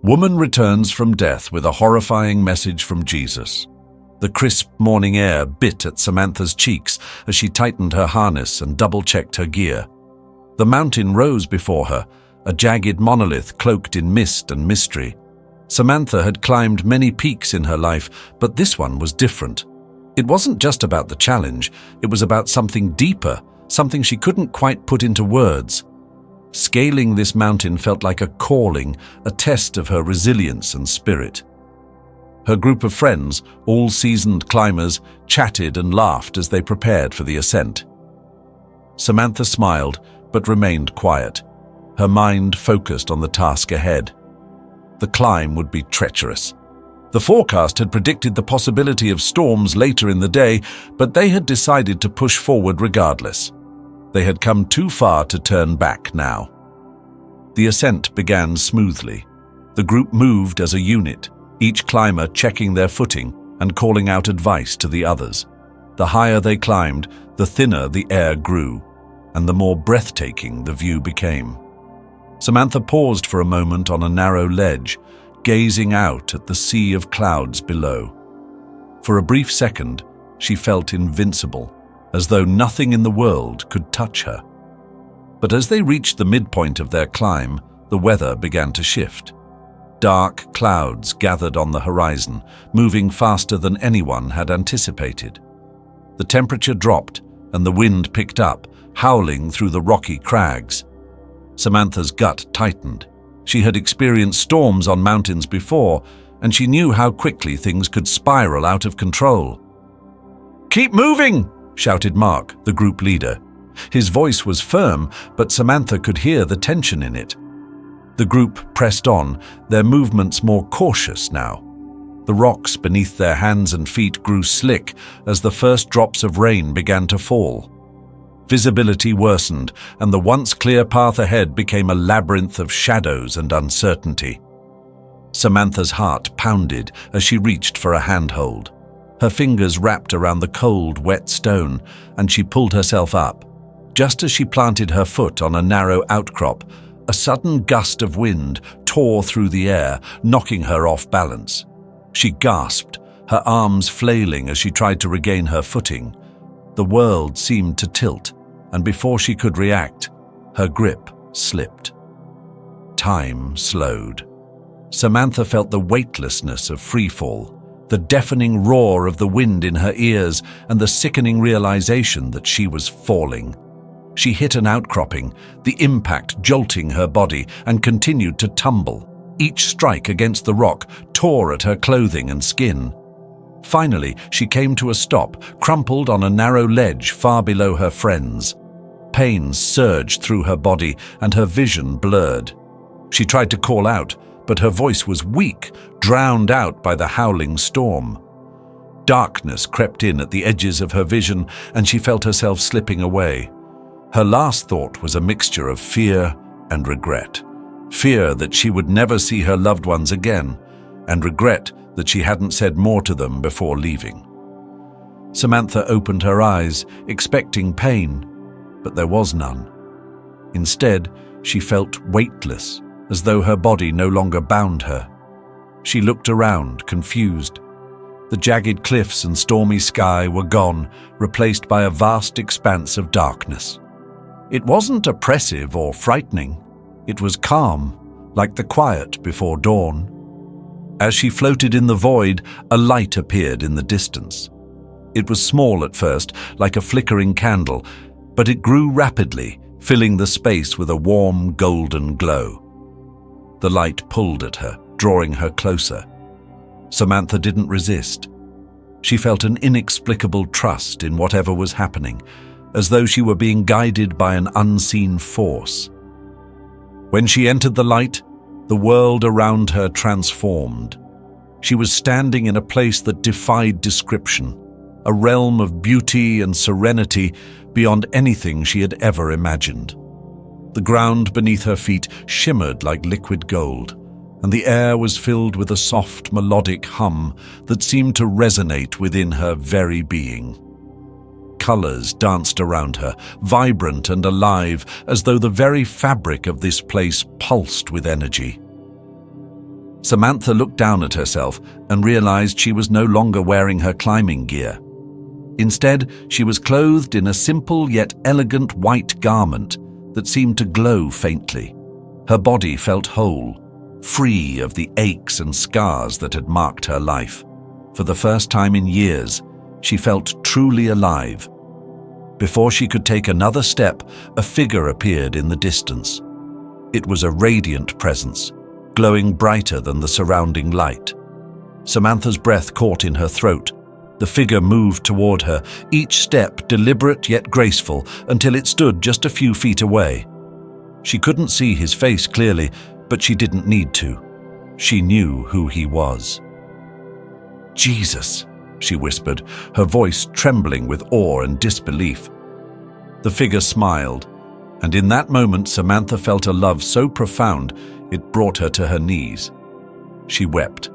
Woman returns from death with a horrifying message from Jesus. The crisp morning air bit at Samantha's cheeks as she tightened her harness and double-checked her gear. The mountain rose before her, a jagged monolith cloaked in mist and mystery. Samantha had climbed many peaks in her life, but this one was different. It wasn't just about the challenge, it was about something deeper, something she couldn't quite put into words. Scaling this mountain felt like a calling, a test of her resilience and spirit. Her group of friends, all seasoned climbers, chatted and laughed as they prepared for the ascent. Samantha smiled, but remained quiet, her mind focused on the task ahead. The climb would be treacherous. The forecast had predicted the possibility of storms later in the day, but they had decided to push forward regardless. They had come too far to turn back now. The ascent began smoothly. The group moved as a unit, each climber checking their footing and calling out advice to the others. The higher they climbed, the thinner the air grew, and the more breathtaking the view became. Samantha paused for a moment on a narrow ledge, gazing out at the sea of clouds below. For a brief second, she felt invincible, as though nothing in the world could touch her. But as they reached the midpoint of their climb, the weather began to shift. Dark clouds gathered on the horizon, moving faster than anyone had anticipated. The temperature dropped, and the wind picked up, howling through the rocky crags. Samantha's gut tightened. She had experienced storms on mountains before, and she knew how quickly things could spiral out of control. "Keep moving!" shouted Mark, the group leader. His voice was firm, but Samantha could hear the tension in it. The group pressed on, their movements more cautious now. The rocks beneath their hands and feet grew slick as the first drops of rain began to fall. Visibility worsened, and the once clear path ahead became a labyrinth of shadows and uncertainty. Samantha's heart pounded as she reached for a handhold. Her fingers wrapped around the cold, wet stone, and she pulled herself up. Just as she planted her foot on a narrow outcrop, a sudden gust of wind tore through the air, knocking her off balance. She gasped, her arms flailing as she tried to regain her footing. The world seemed to tilt, and before she could react, her grip slipped. Time slowed. Samantha felt the weightlessness of freefall, the deafening roar of the wind in her ears, and the sickening realization that she was falling. She hit an outcropping, the impact jolting her body, and continued to tumble. Each strike against the rock tore at her clothing and skin. Finally, she came to a stop, crumpled on a narrow ledge far below her friends. Pain surged through her body, and her vision blurred. She tried to call out, but her voice was weak, drowned out by the howling storm. Darkness crept in at the edges of her vision, and she felt herself slipping away. Her last thought was a mixture of fear and regret. Fear that she would never see her loved ones again, and regret that she hadn't said more to them before leaving. Samantha opened her eyes, expecting pain, but there was none. Instead, she felt weightless, as though her body no longer bound her. She looked around, confused. The jagged cliffs and stormy sky were gone, replaced by a vast expanse of darkness. It wasn't oppressive or frightening. It was calm, like the quiet before dawn. As she floated in the void, a light appeared in the distance. It was small at first, like a flickering candle, but it grew rapidly, filling the space with a warm, golden glow. The light pulled at her, drawing her closer. Samantha didn't resist. She felt an inexplicable trust in whatever was happening, as though she were being guided by an unseen force. When she entered the light, the world around her transformed. She was standing in a place that defied description, a realm of beauty and serenity beyond anything she had ever imagined. The ground beneath her feet shimmered like liquid gold, and the air was filled with a soft, melodic hum that seemed to resonate within her very being. Colors danced around her, vibrant and alive, as though the very fabric of this place pulsed with energy. Samantha looked down at herself and realized she was no longer wearing her climbing gear. Instead, she was clothed in a simple yet elegant white garment that seemed to glow faintly. Her body felt whole, free of the aches and scars that had marked her life. For the first time in years, she felt truly alive. Before she could take another step, a figure appeared in the distance. It was a radiant presence, glowing brighter than the surrounding light. Samantha's breath caught in her throat. The figure moved toward her, each step deliberate yet graceful, until it stood just a few feet away. She couldn't see his face clearly, but she didn't need to. She knew who he was. "Jesus," she whispered, her voice trembling with awe and disbelief. The figure smiled, and in that moment Samantha felt a love so profound it brought her to her knees. She wept,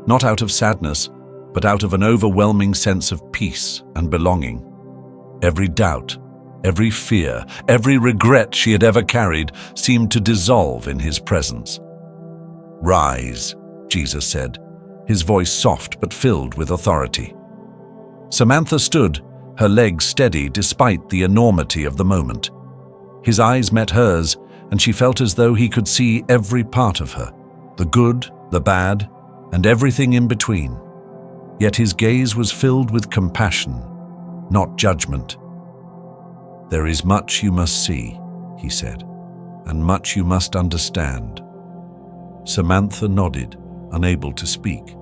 not out of sadness, but out of an overwhelming sense of peace and belonging. Every doubt, every fear, every regret she had ever carried seemed to dissolve in his presence. "Rise," Jesus said, his voice soft but filled with authority. Samantha stood, her legs steady despite the enormity of the moment. His eyes met hers, and she felt as though he could see every part of her, the good, the bad, and everything in between. Yet his gaze was filled with compassion, not judgment. "There is much you must see," he said, "and much you must understand." Samantha nodded, unable to speak.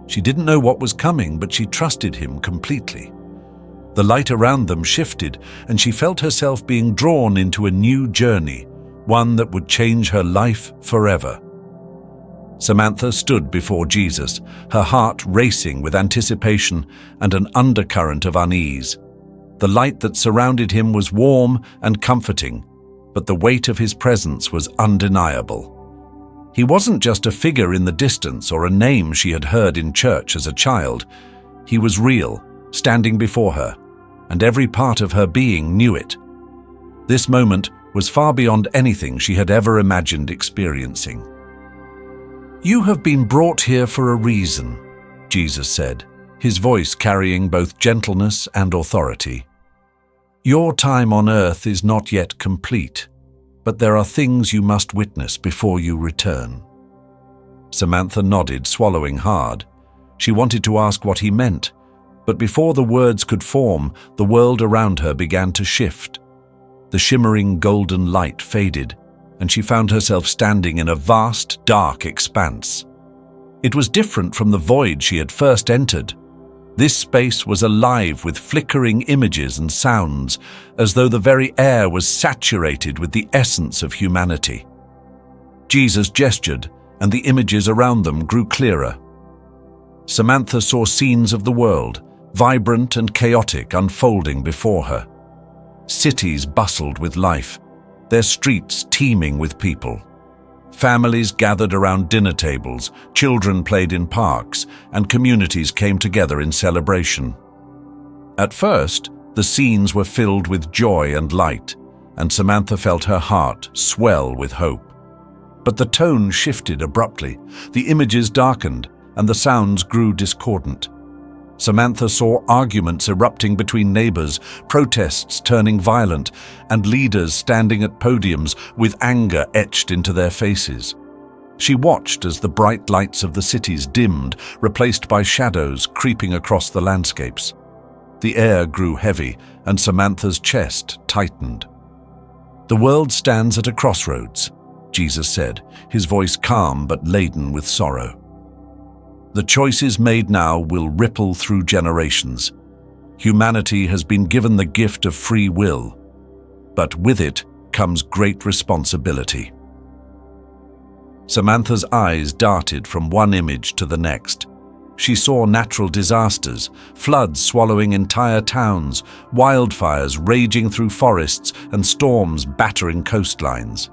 She didn't know what was coming, but she trusted him completely. The light around them shifted, and she felt herself being drawn into a new journey, one that would change her life forever. Samantha stood before Jesus, her heart racing with anticipation and an undercurrent of unease. The light that surrounded him was warm and comforting, but the weight of his presence was undeniable. He wasn't just a figure in the distance or a name she had heard in church as a child. He was real, standing before her, and every part of her being knew it. This moment was far beyond anything she had ever imagined experiencing. "You have been brought here for a reason," Jesus said, his voice carrying both gentleness and authority. "Your time on earth is not yet complete, but there are things you must witness before you return." Samantha nodded, swallowing hard. She wanted to ask what he meant, but before the words could form, the world around her began to shift. The shimmering golden light faded, and she found herself standing in a vast, dark expanse. It was different from the void she had first entered. This space was alive with flickering images and sounds, as though the very air was saturated with the essence of humanity. Jesus gestured, and the images around them grew clearer. Samantha saw scenes of the world, vibrant and chaotic, unfolding before her. Cities bustled with life, their streets teeming with people. Families gathered around dinner tables, children played in parks, and communities came together in celebration. At first, the scenes were filled with joy and light, and Samantha felt her heart swell with hope. But the tone shifted abruptly, the images darkened, and the sounds grew discordant. Samantha saw arguments erupting between neighbors, protests turning violent, and leaders standing at podiums with anger etched into their faces. She watched as the bright lights of the cities dimmed, replaced by shadows creeping across the landscapes. The air grew heavy, and Samantha's chest tightened. "The world stands at a crossroads," Jesus said, his voice calm but laden with sorrow. "The choices made now will ripple through generations. Humanity has been given the gift of free will, but with it comes great responsibility." Samantha's eyes darted from one image to the next. She saw natural disasters, floods swallowing entire towns, wildfires raging through forests, and storms battering coastlines.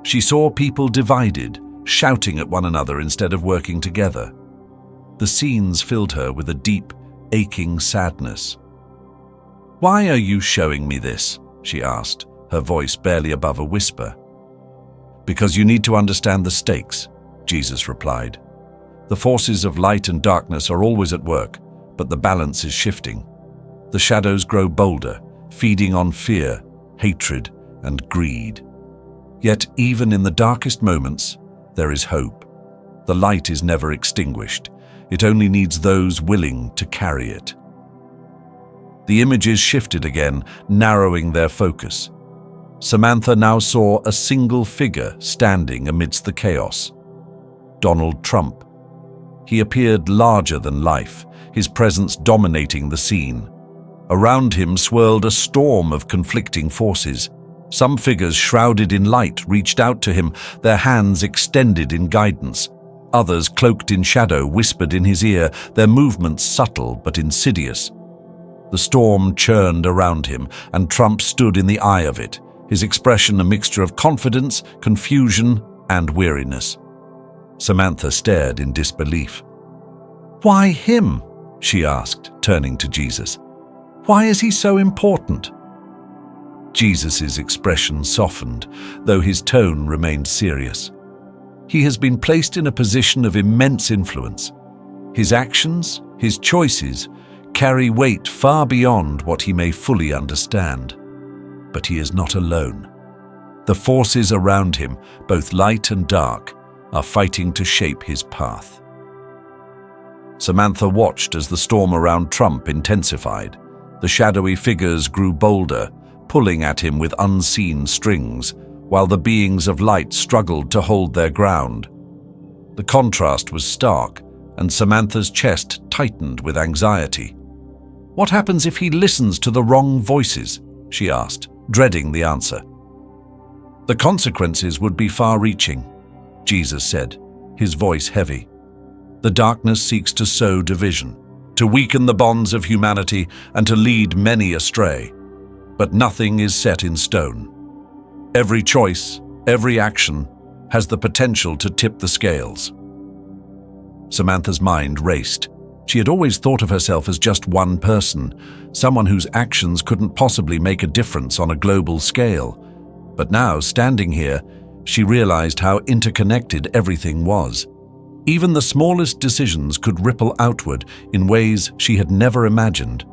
She saw people divided, shouting at one another instead of working together. The scenes filled her with a deep, aching sadness. "Why are you showing me this?" she asked, her voice barely above a whisper. "Because you need to understand the stakes," Jesus replied, The forces of light and darkness are always at work, but the balance is shifting. The shadows grow bolder, feeding on fear, hatred, and greed. Yet even in the darkest moments, there is hope. The light is never extinguished. It only needs those willing to carry it. The images shifted again, narrowing their focus. Samantha now saw a single figure standing amidst the chaos. Donald Trump. He appeared larger than life, his presence dominating the scene. Around him swirled a storm of conflicting forces. Some figures shrouded in light reached out to him, their hands extended in guidance. Others, cloaked in shadow, whispered in his ear, their movements subtle but insidious. The storm churned around him, and Trump stood in the eye of it, his expression a mixture of confidence, confusion, and weariness. Samantha stared in disbelief. "Why him?" she asked, turning to Jesus. "Why is he so important?" Jesus' expression softened, though his tone remained serious. He has been placed in a position of immense influence. His actions, his choices, carry weight far beyond what he may fully understand. But he is not alone. The forces around him, both light and dark, are fighting to shape his path. Samantha watched as the storm around Trump intensified. The shadowy figures grew bolder, pulling at him with unseen strings, while the beings of light struggled to hold their ground. The contrast was stark, and Samantha's chest tightened with anxiety. "What happens if he listens to the wrong voices?" she asked, dreading the answer. "The consequences would be far-reaching," Jesus said, his voice heavy. "The darkness seeks to sow division, to weaken the bonds of humanity and to lead many astray. But nothing is set in stone. Every choice, every action, has the potential to tip the scales." Samantha's mind raced. She had always thought of herself as just one person, someone whose actions couldn't possibly make a difference on a global scale. But now, standing here, she realized how interconnected everything was. Even the smallest decisions could ripple outward in ways she had never imagined.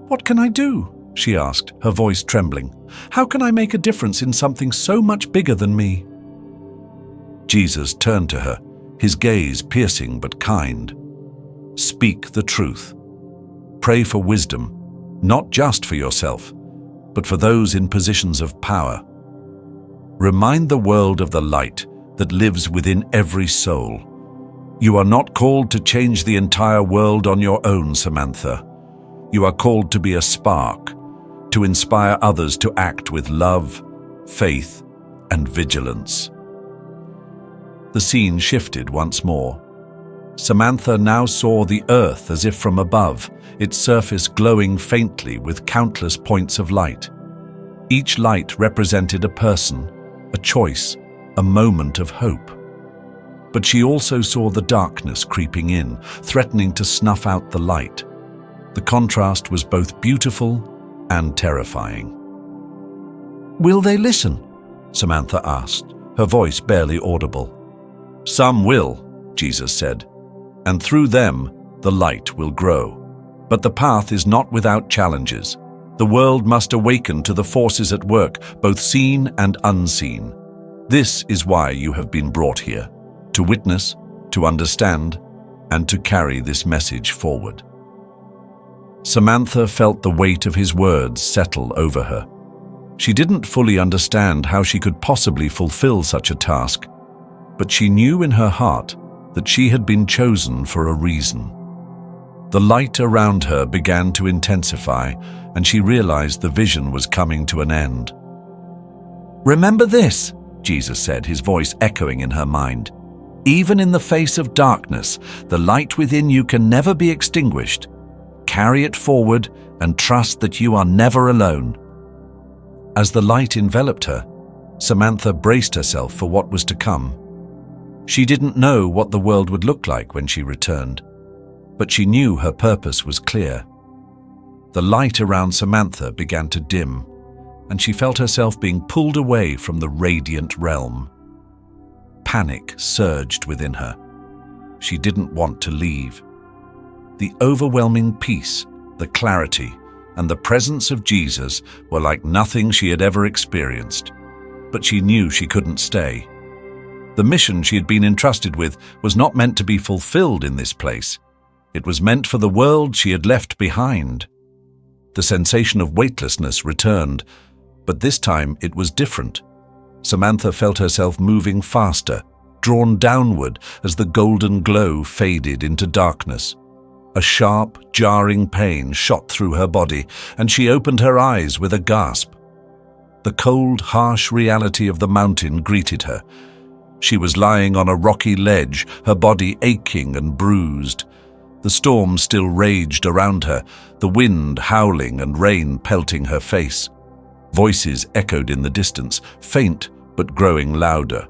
"What can I do?" she asked, her voice trembling. "How can I make a difference in something so much bigger than me?" Jesus turned to her, his gaze piercing but kind. "Speak the truth. Pray for wisdom, not just for yourself, but for those in positions of power. Remind the world of the light that lives within every soul. You are not called to change the entire world on your own, Samantha. You are called to be a spark, to inspire others to act with love, faith, and vigilance." The scene shifted once more. Samantha now saw the earth as if from above, its surface glowing faintly with countless points of light. Each light represented a person, a choice, a moment of hope. But she also saw the darkness creeping in, threatening to snuff out the light. The contrast was both beautiful and terrifying. "Will they listen?" Samantha asked, her voice barely audible. "Some will," Jesus said, "and through them the light will grow. But the path is not without challenges. The world must awaken to the forces at work, both seen and unseen. This is why you have been brought here, to witness, to understand, and to carry this message forward." Samantha felt the weight of his words settle over her. She didn't fully understand how she could possibly fulfill such a task, but she knew in her heart that she had been chosen for a reason. The light around her began to intensify, and she realized the vision was coming to an end. "Remember this," Jesus said, his voice echoing in her mind. "Even in the face of darkness, the light within you can never be extinguished. Carry it forward and trust that you are never alone." As the light enveloped her, Samantha braced herself for what was to come. She didn't know what the world would look like when she returned, but she knew her purpose was clear. The light around Samantha began to dim, and she felt herself being pulled away from the radiant realm. Panic surged within her. she didn't want to leave. The overwhelming peace, the clarity, and the presence of Jesus were like nothing she had ever experienced. But she knew she couldn't stay. The mission she had been entrusted with was not meant to be fulfilled in this place. It was meant for the world she had left behind. The sensation of weightlessness returned, but this time it was different. Samantha felt herself moving faster, drawn downward as the golden glow faded into darkness. A sharp, jarring pain shot through her body, and she opened her eyes with a gasp. The cold, harsh reality of the mountain greeted her. She was lying on a rocky ledge, her body aching and bruised. The storm still raged around her, the wind howling and rain pelting her face. Voices echoed in the distance, faint but growing louder.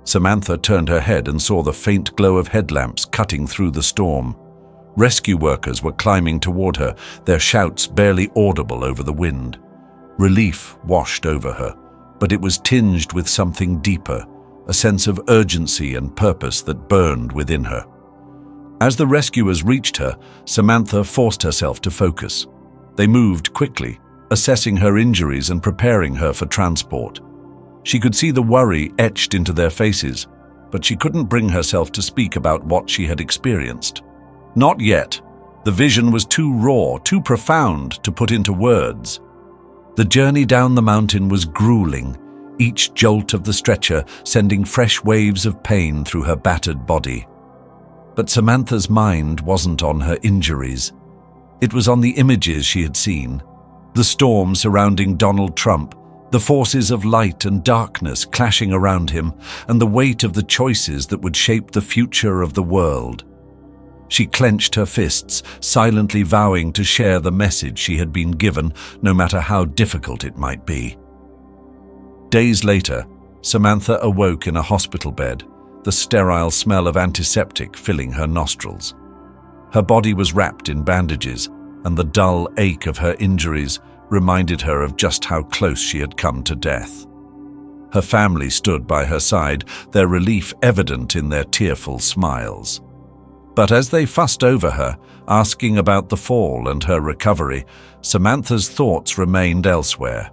Samantha turned her head and saw the faint glow of headlamps cutting through the storm. Rescue workers were climbing toward her, their shouts barely audible over the wind. Relief washed over her, but it was tinged with something deeper, a sense of urgency and purpose that burned within her. As the rescuers reached her, Samantha forced herself to focus. They moved quickly, assessing her injuries and preparing her for transport. She could see the worry etched into their faces, but she couldn't bring herself to speak about what she had experienced. Not yet. The vision was too raw, too profound to put into words. The journey down the mountain was grueling, each jolt of the stretcher sending fresh waves of pain through her battered body. But Samantha's mind wasn't on her injuries. It was on the images she had seen. The storm surrounding Donald Trump, the forces of light and darkness clashing around him, and the weight of the choices that would shape the future of the world. She clenched her fists, silently vowing to share the message she had been given, no matter how difficult it might be. Days later, Samantha awoke in a hospital bed, the sterile smell of antiseptic filling her nostrils. Her body was wrapped in bandages, and the dull ache of her injuries reminded her of just how close she had come to death. Her family stood by her side, their relief evident in their tearful smiles. But as they fussed over her, asking about the fall and her recovery, Samantha's thoughts remained elsewhere.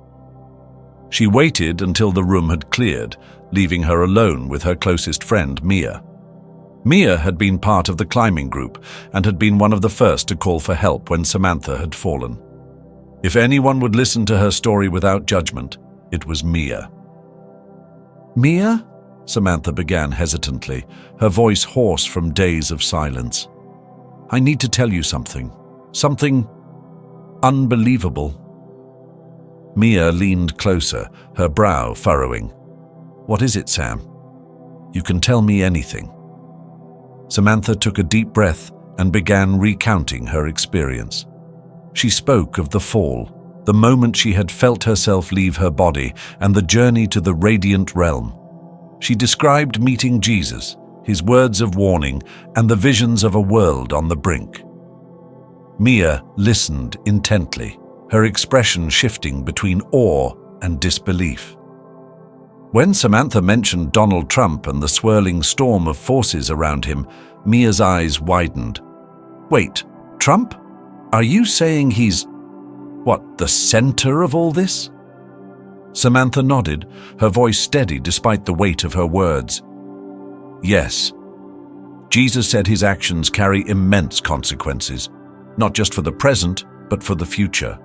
She waited until the room had cleared, leaving her alone with her closest friend, Mia. Mia had been part of the climbing group and had been one of the first to call for help when Samantha had fallen. If anyone would listen to her story without judgment, it was Mia. "Mia?" Samantha began hesitantly, her voice hoarse from days of silence. "I need to tell you something. Something unbelievable." Mia leaned closer, her brow furrowing. "What is it, Sam? You can tell me anything." Samantha took a deep breath and began recounting her experience. She spoke of the fall, the moment she had felt herself leave her body, and the journey to the radiant realm. She described meeting Jesus, his words of warning, and the visions of a world on the brink. Mia listened intently, her expression shifting between awe and disbelief. When Samantha mentioned Donald Trump and the swirling storm of forces around him, Mia's eyes widened. "Wait, Trump? Are you saying he's, the center of all this?" Samantha nodded, her voice steady despite the weight of her words. "Yes. Jesus said his actions carry immense consequences, not just for the present, but for the future.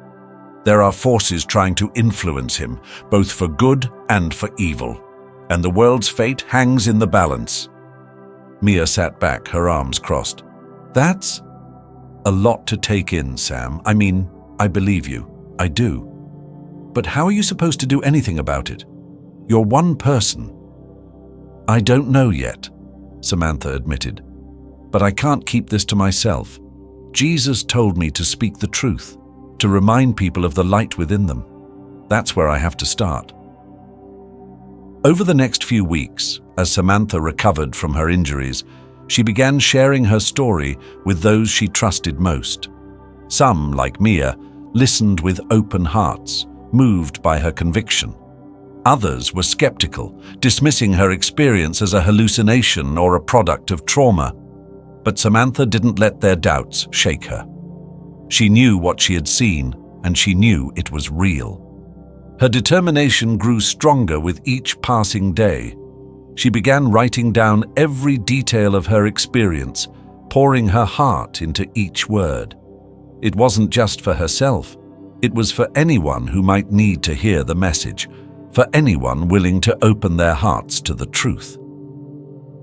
There are forces trying to influence him, both for good and for evil, and the world's fate hangs in the balance." Mia sat back, her arms crossed. "That's a lot to take in, Sam. I mean, I believe you. I do. But how are you supposed to do anything about it? You're one person." "I don't know yet," Samantha admitted. "But I can't keep this to myself. Jesus told me to speak the truth, to remind people of the light within them. That's where I have to start." Over the next few weeks, as Samantha recovered from her injuries, she began sharing her story with those she trusted most. Some, like Mia, listened with open hearts, moved by her conviction. Others were skeptical, dismissing her experience as a hallucination or a product of trauma. But Samantha didn't let their doubts shake her. She knew what she had seen, and she knew it was real. Her determination grew stronger with each passing day. She began writing down every detail of her experience, pouring her heart into each word. It wasn't just for herself. It was for anyone who might need to hear the message, for anyone willing to open their hearts to the truth.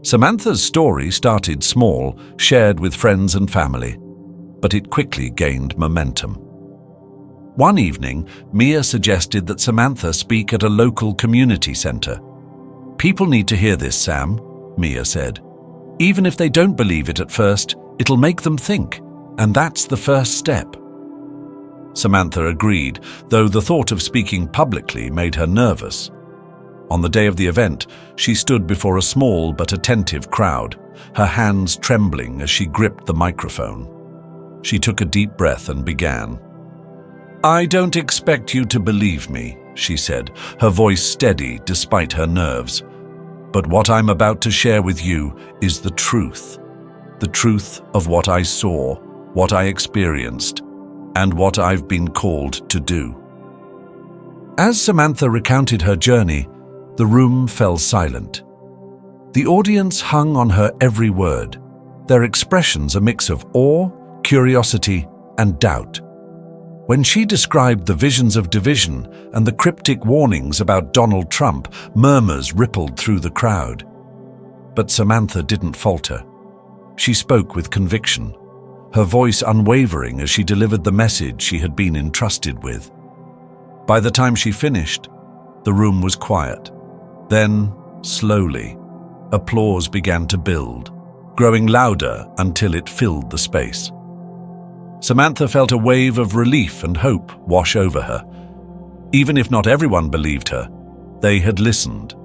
Samantha's story started small, shared with friends and family, but it quickly gained momentum. One evening, Mia suggested that Samantha speak at a local community center. "People need to hear this, Sam," Mia said. "Even if they don't believe it at first, it'll make them think, and that's the first step." Samantha agreed, though the thought of speaking publicly made her nervous. On the day of the event, she stood before a small but attentive crowd, her hands trembling as she gripped the microphone. She took a deep breath and began. "I don't expect you to believe me," she said, her voice steady despite her nerves. "But what I'm about to share with you is the truth of what I saw, what I experienced, and what I've been called to do." As Samantha recounted her journey, the room fell silent. The audience hung on her every word, their expressions a mix of awe, curiosity, and doubt. When she described the visions of division and the cryptic warnings about Donald Trump, murmurs rippled through the crowd. But Samantha didn't falter. She spoke with conviction, her voice unwavering as she delivered the message she had been entrusted with. By the time she finished, the room was quiet. Then, slowly, applause began to build, growing louder until it filled the space. Samantha felt a wave of relief and hope wash over her. Even if not everyone believed her, they had listened,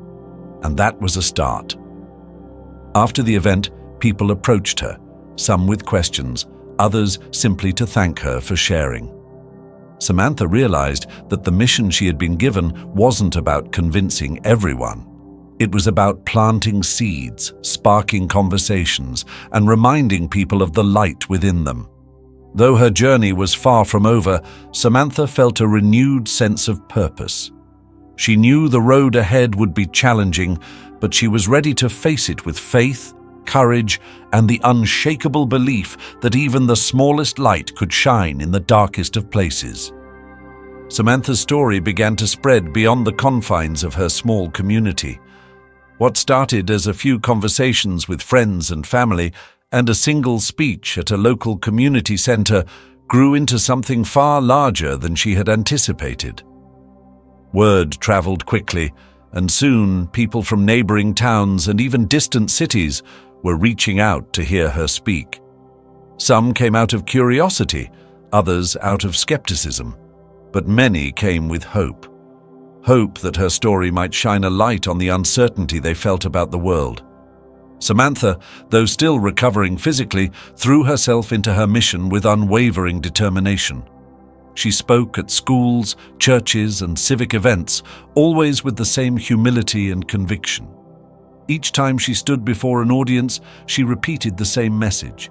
and that was a start. After the event, people approached her, some with questions, others simply to thank her for sharing. Samantha realized that the mission she had been given wasn't about convincing everyone. It was about planting seeds, sparking conversations, and reminding people of the light within them. Though her journey was far from over, Samantha felt a renewed sense of purpose. She knew the road ahead would be challenging, but she was ready to face it with faith, courage, and the unshakable belief that even the smallest light could shine in the darkest of places. Samantha's story began to spread beyond the confines of her small community. What started as a few conversations with friends and family and a single speech at a local community center grew into something far larger than she had anticipated. Word traveled quickly, and soon people from neighboring towns and even distant cities were reaching out to hear her speak. Some came out of curiosity, others out of skepticism, but many came with hope. Hope that her story might shine a light on the uncertainty they felt about the world. Samantha, though still recovering physically, threw herself into her mission with unwavering determination. She spoke at schools, churches, and civic events, always with the same humility and conviction. Each time she stood before an audience, she repeated the same message.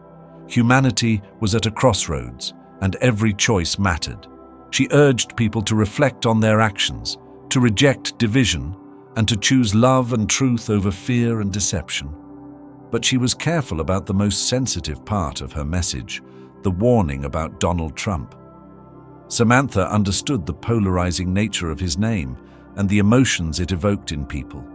Humanity was at a crossroads, and every choice mattered. She urged people to reflect on their actions, to reject division, and to choose love and truth over fear and deception. But she was careful about the most sensitive part of her message, the warning about Donald Trump. Samantha understood the polarizing nature of his name and the emotions it evoked in people.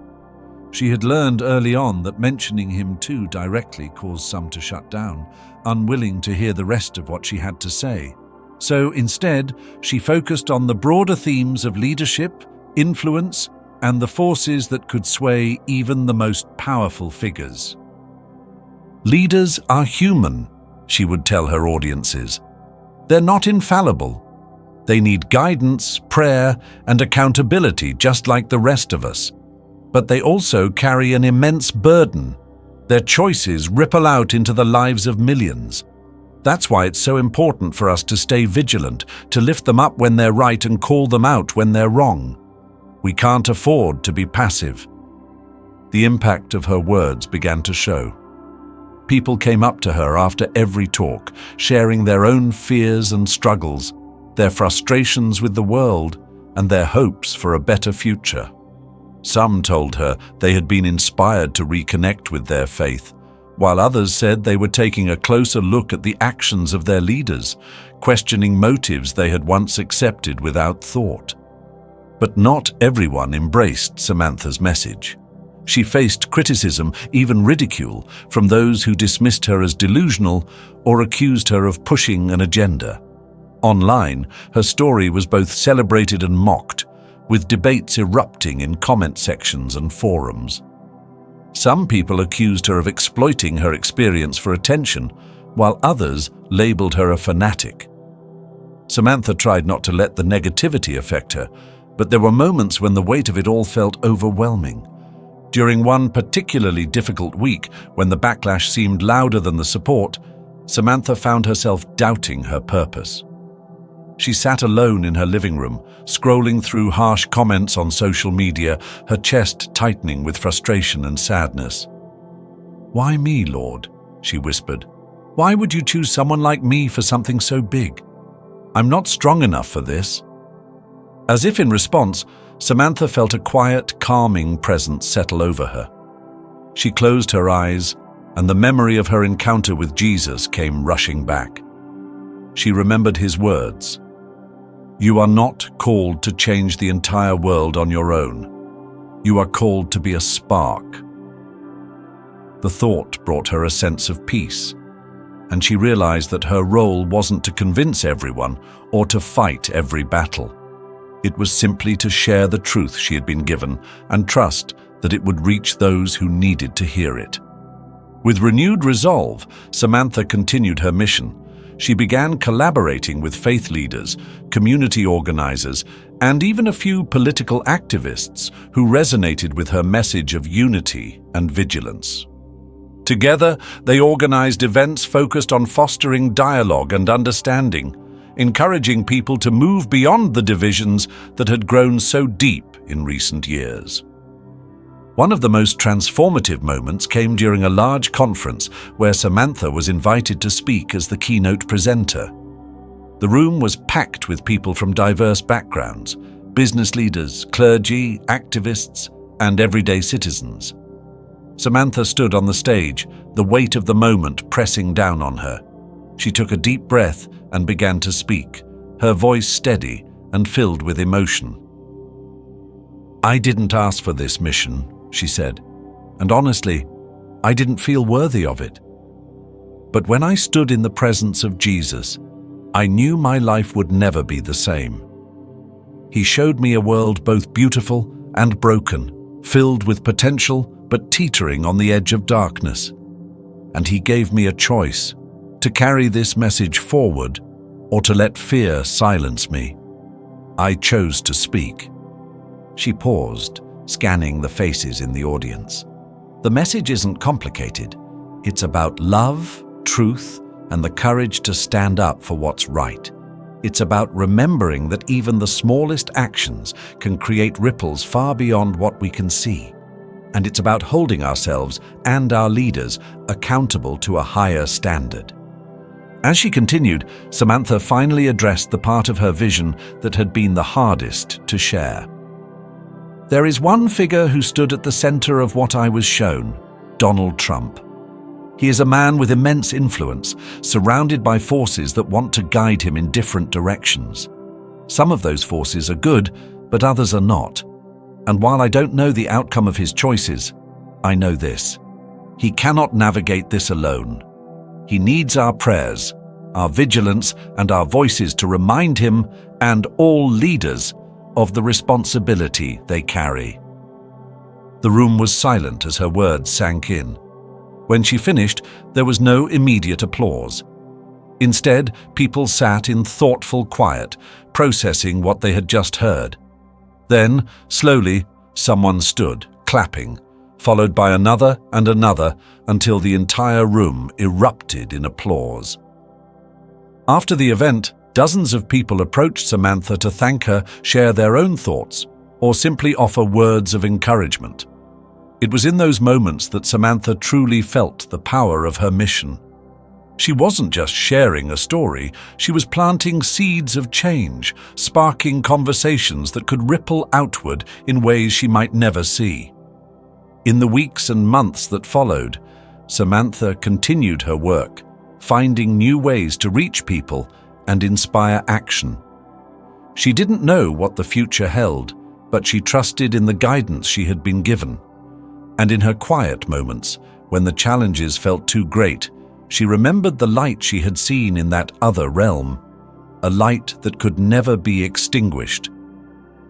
She had learned early on that mentioning him too directly caused some to shut down, unwilling to hear the rest of what she had to say. So instead, she focused on the broader themes of leadership, influence, and the forces that could sway even the most powerful figures. Leaders are human, she would tell her audiences. They're not infallible. They need guidance, prayer, and accountability just like the rest of us. But they also carry an immense burden. Their choices ripple out into the lives of millions. That's why it's so important for us to stay vigilant, to lift them up when they're right and call them out when they're wrong. We can't afford to be passive. The impact of her words began to show. People came up to her after every talk, sharing their own fears and struggles, their frustrations with the world, and their hopes for a better future. Some told her they had been inspired to reconnect with their faith, while others said they were taking a closer look at the actions of their leaders, questioning motives they had once accepted without thought. But not everyone embraced Samantha's message. She faced criticism, even ridicule, from those who dismissed her as delusional or accused her of pushing an agenda. Online, her story was both celebrated and mocked, with debates erupting in comment sections and forums. Some people accused her of exploiting her experience for attention, while others labeled her a fanatic. Samantha tried not to let the negativity affect her, but there were moments when the weight of it all felt overwhelming. During one particularly difficult week, when the backlash seemed louder than the support, Samantha found herself doubting her purpose. She sat alone in her living room, scrolling through harsh comments on social media, her chest tightening with frustration and sadness. "Why me, Lord?" she whispered. "Why would you choose someone like me for something so big? I'm not strong enough for this." As if in response, Samantha felt a quiet, calming presence settle over her. She closed her eyes, and the memory of her encounter with Jesus came rushing back. She remembered his words, "You are not called to change the entire world on your own. You are called to be a spark." The thought brought her a sense of peace, and she realized that her role wasn't to convince everyone or to fight every battle. It was simply to share the truth she had been given and trust that it would reach those who needed to hear it. With renewed resolve, Samantha continued her mission. She began collaborating with faith leaders, community organizers, and even a few political activists who resonated with her message of unity and vigilance. Together, they organized events focused on fostering dialogue and understanding, encouraging people to move beyond the divisions that had grown so deep in recent years. One of the most transformative moments came during a large conference where Samantha was invited to speak as the keynote presenter. The room was packed with people from diverse backgrounds, business leaders, clergy, activists, and everyday citizens. Samantha stood on the stage, the weight of the moment pressing down on her. She took a deep breath and began to speak, her voice steady and filled with emotion. "I didn't ask for this mission," she said, "and honestly, I didn't feel worthy of it. But when I stood in the presence of Jesus, I knew my life would never be the same. He showed me a world both beautiful and broken, filled with potential but teetering on the edge of darkness. And he gave me a choice, to carry this message forward or to let fear silence me. I chose to speak." She paused, scanning the faces in the audience. "The message isn't complicated. It's about love, truth, and the courage to stand up for what's right. It's about remembering that even the smallest actions can create ripples far beyond what we can see. And it's about holding ourselves and our leaders accountable to a higher standard." As she continued, Samantha finally addressed the part of her vision that had been the hardest to share. "There is one figure who stood at the center of what I was shown, Donald Trump. He is a man with immense influence, surrounded by forces that want to guide him in different directions. Some of those forces are good, but others are not. And while I don't know the outcome of his choices, I know this: he cannot navigate this alone. He needs our prayers, our vigilance, and our voices to remind him and all leaders of the responsibility they carry." The room was silent as her words sank in. When she finished, there was no immediate applause. Instead, people sat in thoughtful quiet, processing what they had just heard. Then, slowly, someone stood, clapping, followed by another and another, until the entire room erupted in applause. After the event, dozens of people approached Samantha to thank her, share their own thoughts, or simply offer words of encouragement. It was in those moments that Samantha truly felt the power of her mission. She wasn't just sharing a story, she was planting seeds of change, sparking conversations that could ripple outward in ways she might never see. In the weeks and months that followed, Samantha continued her work, finding new ways to reach people and inspire action. She didn't know what the future held, but she trusted in the guidance she had been given. And in her quiet moments, when the challenges felt too great, she remembered the light she had seen in that other realm, a light that could never be extinguished.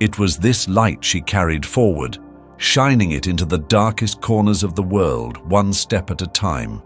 It was this light she carried forward, shining it into the darkest corners of the world, one step at a time.